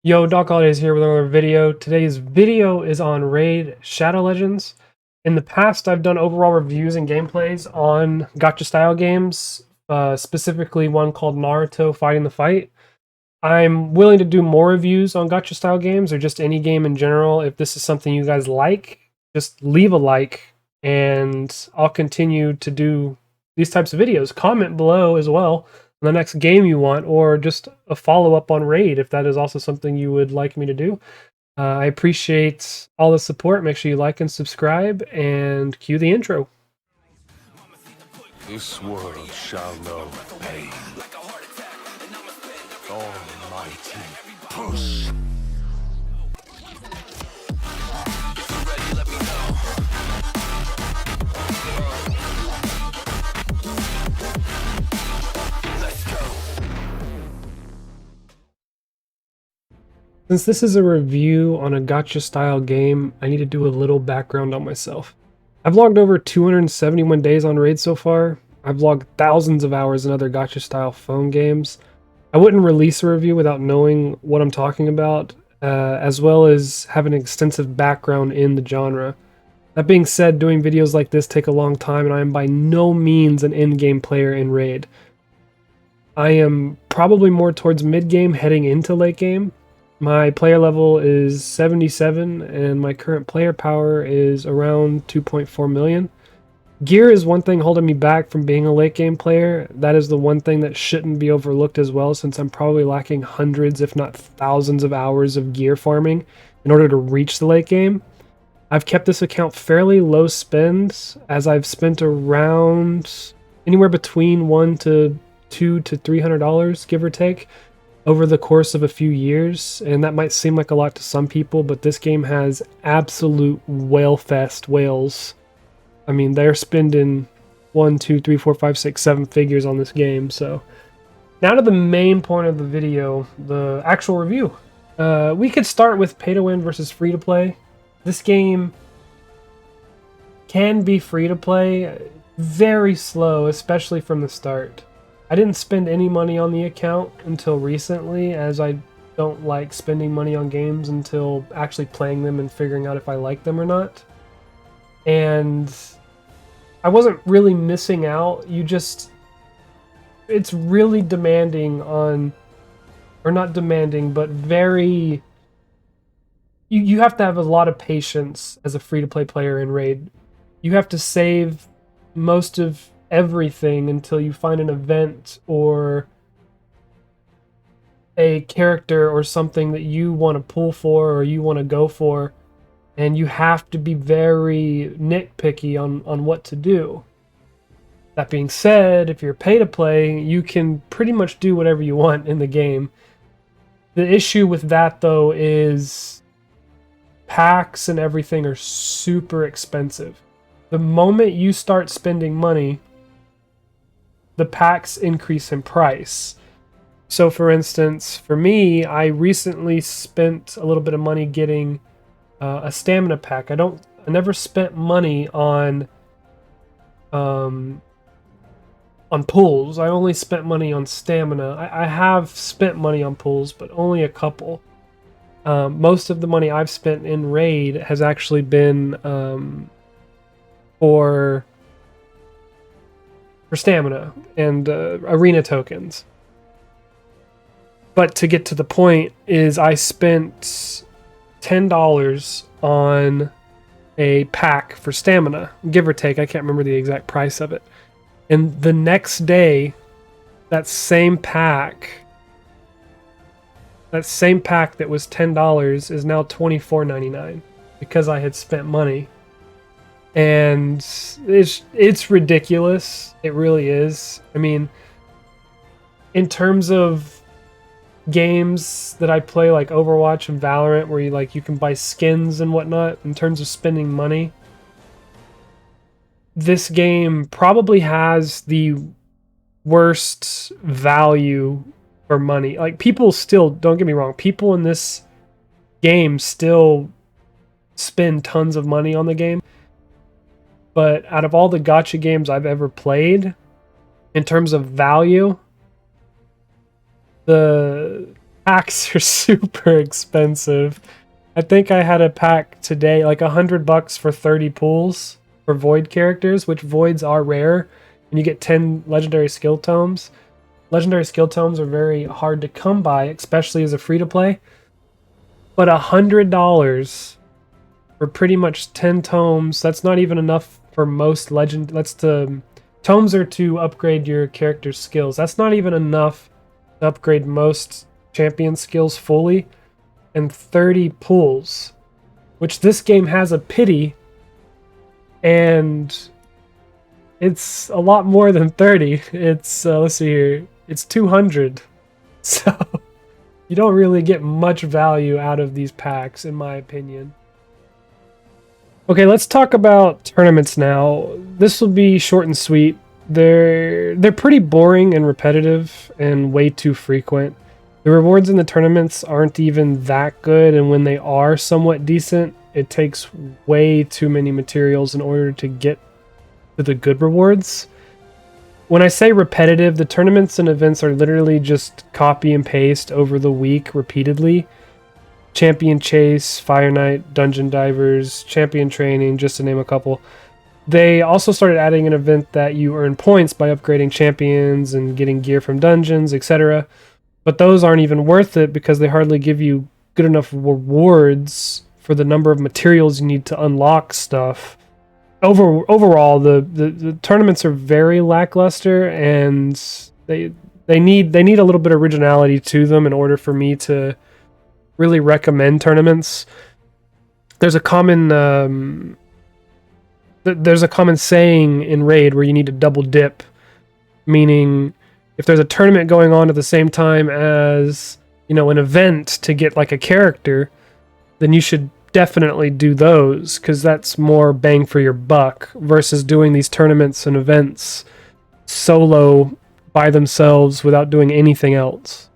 Yo, Doc Holidays here with another video. Today's video is on Raid Shadow Legends. In the past, I've done overall reviews and gameplays on gacha style games, specifically one called Naruto Fighting the Fight. I'm willing to do more reviews on gacha style games or just any game in general. If this is something you guys like, just leave a like and I'll continue to do these types of videos. Comment below as well the next game you want, or just a follow-up on Raid if that is also something you would like me to do. I appreciate all the support. Make sure you like and subscribe, and cue the intro. This world shall know pain. Almighty push. Since this is a review on a gacha style game, I need to do a little background on myself. I've logged over 271 days on Raid so far. I've logged thousands of hours in other gacha style phone games. I wouldn't release a review without knowing what I'm talking about, as well as have an extensive background in the genre. That being said, doing videos like this take a long time, and I am by no means an in-game player in Raid. I am probably more towards mid-game heading into late game. My player level is 77, and my current player power is around 2.4 million. Gear is one thing holding me back from being a late game player. That is the one thing that shouldn't be overlooked as well, since I'm probably lacking hundreds, if not thousands of hours of gear farming in order to reach the late game. I've kept this account fairly low spend, as I've spent around anywhere between $1 to $200 to $300, give or take, over the course of a few years, and that might seem like a lot to some people, but this game has absolute whale fest whales. I mean, they're spending 1, 2, 3, 4, 5, 6, 7 figures on this game. So now to the main point of the video, the actual review. We could start with pay to win versus free to play. This game can be free to play, very slow, especially from the start. I didn't spend any money on the account until recently, as I don't like spending money on games until actually playing them and figuring out if I like them or not. And I wasn't really missing out. It's really demanding on, or not demanding, but very, you have to have a lot of patience as a free-to-play player in Raid. You have to save most of everything until you find an event or a character or something that you want to pull for or you want to go for, and you have to be very nitpicky on what to do. That being said, if you're pay to play, you can pretty much do whatever you want in the game. The issue with that, though, is packs and everything are super expensive. The moment you start spending money, the packs increase in price. So for instance, for me, I recently spent a little bit of money getting a stamina pack. I never spent money on pulls. I only spent money on stamina. I have spent money on pulls, but only a couple. Most of the money I've spent in Raid has actually been for stamina and arena tokens. But to get to the point is I spent $10 on a pack for stamina, give or take. I can't remember the exact price of it. And the next day, that same pack that was $10 is now $24.99 because I had spent money. And it's ridiculous. It really is. I mean, in terms of games that I play like Overwatch and Valorant, where you can buy skins and whatnot, in terms of spending money, this game probably has the worst value for money. Like, people still, don't get me wrong, people in this game still spend tons of money on the game. But out of all the gacha games I've ever played, in terms of value, the Packs are super expensive. I think I had a pack today, like $100 for 30 pools for void characters, which voids are rare, and you get 10 legendary skill tomes. Legendary skill tomes are very hard to come by, especially as a free-to-play. But $100 for pretty much 10 tomes, that's not even enough for most legend. Tomes are to upgrade your character's skills. That's not even enough to upgrade most champion skills fully. And 30 pools, which this game has a pity, and it's a lot more than 30. It's let's see here, it's 200. So you don't really get much value out of these packs, in my opinion. Okay, let's talk about tournaments now. This will be short and sweet. They're pretty boring and repetitive and way too frequent. The rewards in the tournaments aren't even that good, and when they are somewhat decent, it takes way too many materials in order to get to the good rewards. When I say repetitive, the tournaments and events are literally just copy and paste over the week repeatedly. Champion Chase, Fire Knight, Dungeon Divers, Champion Training, just to name a couple. They also started adding an event that you earn points by upgrading champions and getting gear from dungeons, etc. But those aren't even worth it because they hardly give you good enough rewards for the number of materials you need to unlock stuff. Overall, the tournaments are very lackluster, and they need a little bit of originality to them in order for me to really recommend tournaments. There's a common saying in Raid where you need to double dip, meaning if there's a tournament going on at the same time as, an event to get like a character, then you should definitely do those, because that's more bang for your buck versus doing these tournaments and events solo by themselves without doing anything else.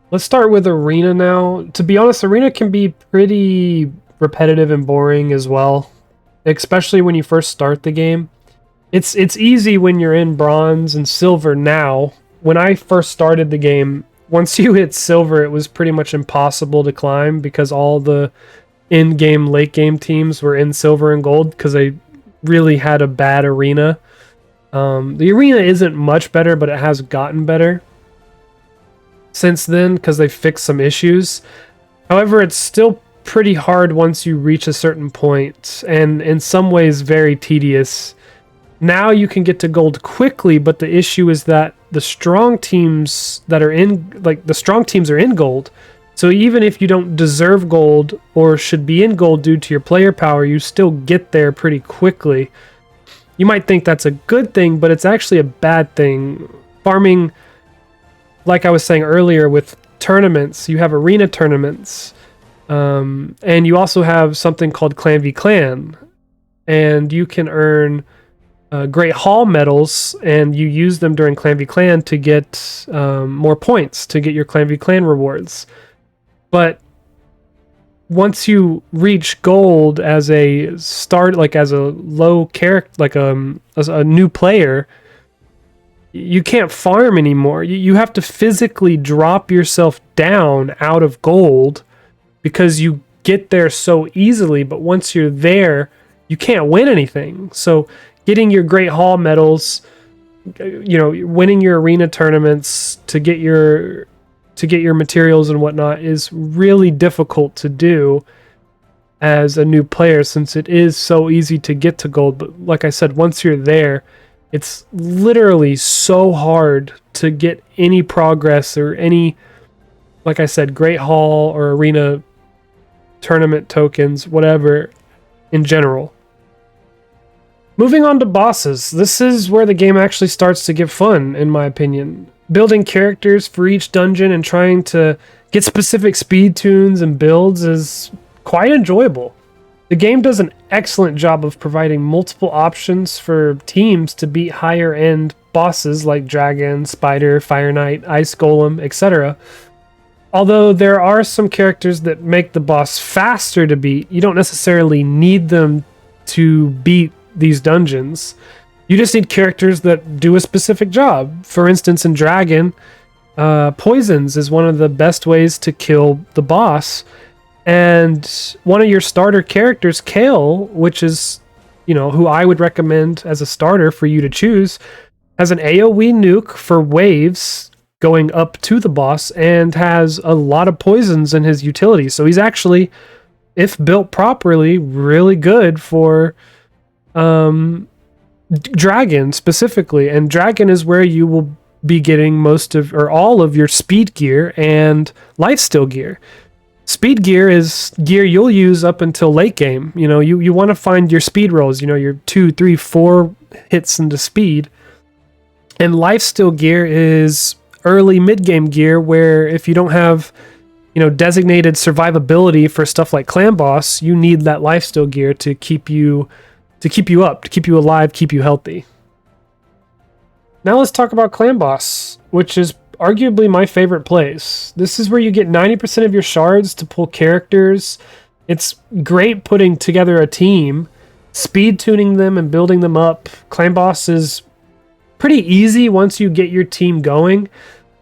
Let's start with Arena now. To be honest, Arena can be pretty repetitive and boring as well, especially when you first start the game. It's easy when you're in Bronze and Silver now. When I first started the game, once you hit Silver, it was pretty much impossible to climb because all the in-game, late-game teams were in Silver and Gold because they really had a bad arena. The arena isn't much better, but it has gotten better since then because they fixed some issues. However, it's still pretty hard once you reach a certain point, and in some ways very tedious. Now you can get to gold quickly, but the issue is that the strong teams are in gold. So even if you don't deserve gold or should be in gold due to your player power, you still get there pretty quickly. You might think that's a good thing, but it's actually a bad thing. Farming, like I was saying earlier with tournaments, you have arena tournaments, and you also have something called Clan v Clan, and you can earn Great Hall medals, and you use them during Clan v Clan to get more points, to get your Clan v Clan rewards. But once you reach gold as a start, like as a low character, like as a new player, you can't farm anymore. You have to physically drop yourself down out of gold because you get there so easily. But once you're there, you can't win anything. So getting your Great Hall medals, winning your arena tournaments to get your materials and whatnot is really difficult to do as a new player, since it is so easy to get to gold. But like I said, once you're there, it's literally so hard to get any progress or any, like I said, Great Hall or arena tournament tokens, whatever, in general. Moving on to bosses. This is where the game actually starts to get fun, in my opinion. Building characters for each dungeon and trying to get specific speed tunes and builds is quite enjoyable. The game does an excellent job of providing multiple options for teams to beat higher end bosses like Dragon, Spider, Fire Knight, Ice Golem, etc. Although there are some characters that make the boss faster to beat, you don't necessarily need them to beat these dungeons. You just need characters that do a specific job. For instance, in Dragon, Poisons is one of the best ways to kill the boss. And one of your starter characters, Kale, which is, who I would recommend as a starter for you to choose, has an AoE nuke for waves going up to the boss and has a lot of poisons in his utility. So he's actually, if built properly, really good for Dragon specifically. And Dragon is where you will be getting most of, or all of, your speed gear and lifesteal gear. Speed gear is gear you'll use up until late game. You want to find your speed rolls, your 2, 3, 4 hits into speed. And lifesteal gear is early mid-game gear where if you don't have, designated survivability for stuff like Clan Boss, you need that lifesteal gear to keep you up, to keep you alive, keep you healthy. Now let's talk about Clan Boss, which is arguably my favorite place. This is where you get 90% of your shards to pull characters. It's great putting together a team, speed tuning them and building them up. Clan Boss is pretty easy once you get your team going,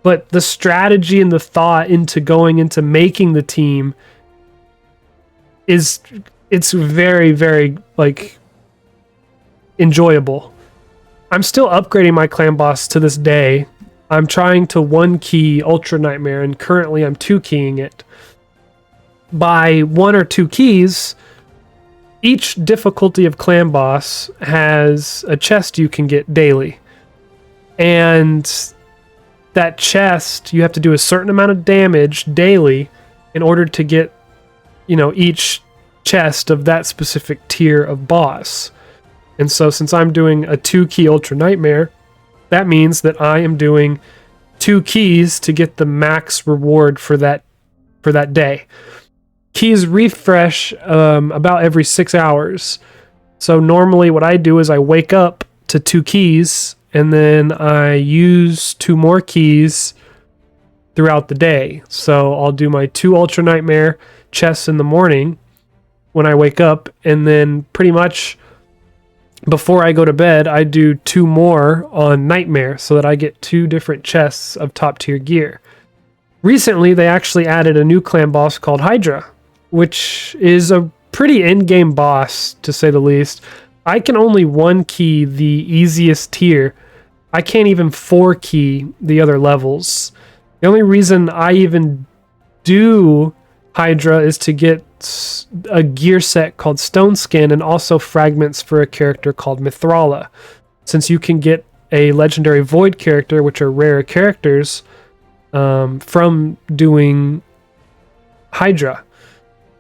but the strategy and the thought into going into making the team it's very, very enjoyable. I'm still upgrading my Clan Boss to this day. I'm trying to 1-key Ultra Nightmare, and currently I'm 2-keying it. By 1 or 2 keys, each difficulty of Clan Boss has a chest you can get daily. And that chest, you have to do a certain amount of damage daily in order to get, each chest of that specific tier of boss. And so since I'm doing a 2-key Ultra Nightmare, that means that I am doing 2 keys to get the max reward for that day. Keys refresh about every 6 hours. So normally what I do is I wake up to 2 keys, and then I use 2 more keys throughout the day. So I'll do my 2 Ultra Nightmare chests in the morning when I wake up, and then pretty much before I go to bed, I do 2 more on Nightmare so that I get 2 different chests of top tier gear. Recently, they actually added a new clan boss called Hydra, which is a pretty end-game boss, to say the least. I can only 1-key the easiest tier. I can't even 4-key the other levels. The only reason I even do Hydra is to get a gear set called Stone Skin and also fragments for a character called Mithrala. Since you can get a legendary Void character, which are rare characters, from doing Hydra.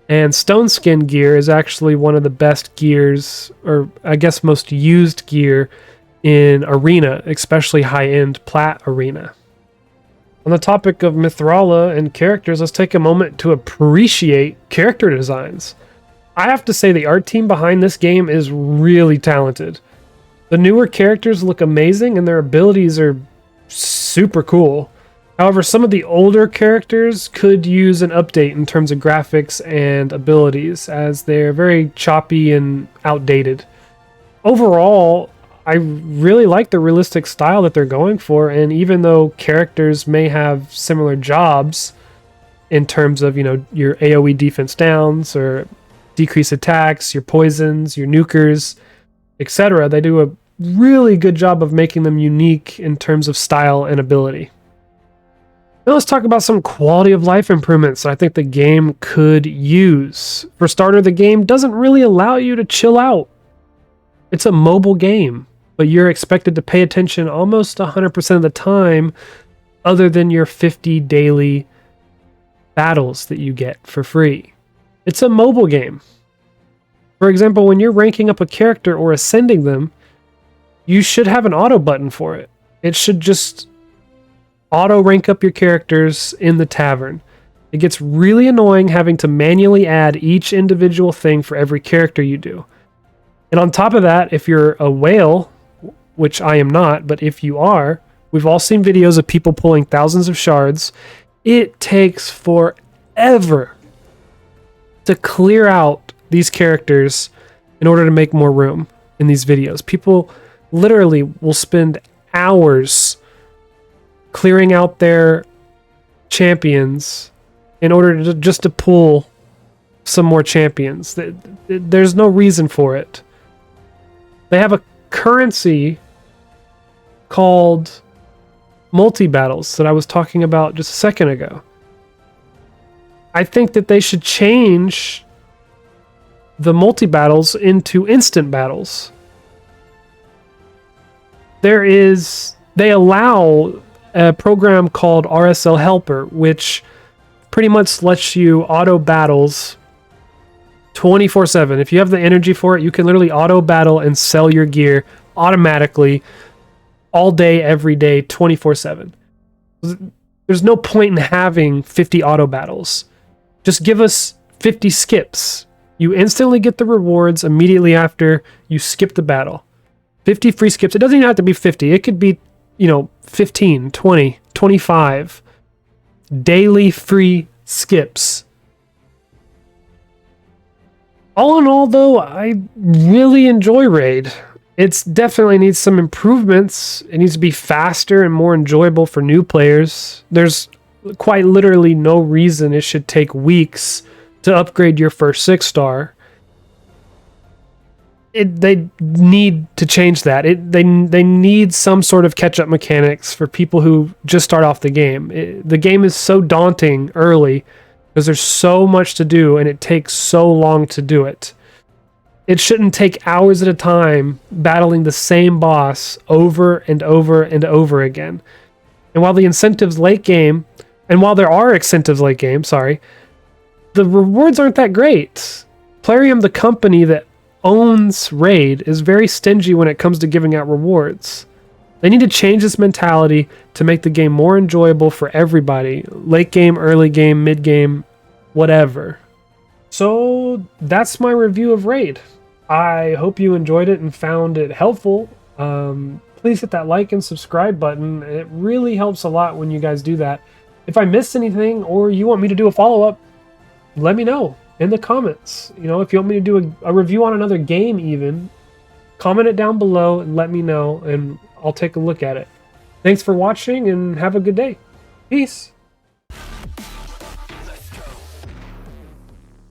And Stone Skin gear is actually one of the best gears, or I guess most used gear in Arena, especially high-end Plat Arena. On the topic of Mithrala and characters, let's take a moment to appreciate character designs. I have to say the art team behind this game is really talented. The newer characters look amazing and their abilities are super cool. However, some of the older characters could use an update in terms of graphics and abilities, as they're very choppy and outdated. Overall, I really like the realistic style that they're going for, and even though characters may have similar jobs in terms of, your AoE defense downs or decrease attacks, your poisons, your nukers, etc., they do a really good job of making them unique in terms of style and ability. Now let's talk about some quality of life improvements I think the game could use. For starter, the game doesn't really allow you to chill out. It's a mobile game, but you're expected to pay attention almost 100% of the time, other than your 50 daily battles that you get for free. It's a mobile game. For example, when you're ranking up a character or ascending them, you should have an auto button for it. It should just auto rank up your characters in the tavern. It gets really annoying having to manually add each individual thing for every character you do. And on top of that, if you're a whale, which I am not, but if you are, we've all seen videos of people pulling thousands of shards. It takes forever to clear out these characters in order to make more room in these videos. People literally will spend hours clearing out their champions in order to just to pull some more champions. There's no reason for it. They have a currency called multi-battles that I was talking about just a second ago. I think that they should change the multi-battles into instant battles. They allow a program called RSL Helper, which pretty much lets you auto battles 24/7. If you have the energy for it, you can literally auto battle and sell your gear automatically all day, every day, 24/7. There's no point in having 50 auto battles. Just give us 50 skips. You instantly get the rewards immediately after you skip the battle. 50 free skips. It doesn't even have to be 50. It could be, 15, 20, 25 daily free skips. All in all, though, I really enjoy Raid. It definitely needs some improvements. It needs to be faster and more enjoyable for new players. There's quite literally no reason it should take weeks to upgrade your first 6-star. They need to change that. They need some sort of catch-up mechanics for people who just start off the game. The game is so daunting early because there's so much to do and it takes so long to do it. It shouldn't take hours at a time battling the same boss over and over and over again. And while the incentives late game, and while there are incentives late game, the rewards aren't that great. Plarium, the company that owns Raid, is very stingy when it comes to giving out rewards. They need to change this mentality to make the game more enjoyable for everybody. Late game, early game, mid game, whatever. So that's my review of Raid. I hope you enjoyed it and found it helpful. Please hit that like and subscribe button. It really helps a lot when you guys do that. If I missed anything or you want me to do a follow-up, let me know in the comments. If you want me to do a review on another game even, comment it down below and let me know and I'll take a look at it. Thanks for watching and have a good day. Peace.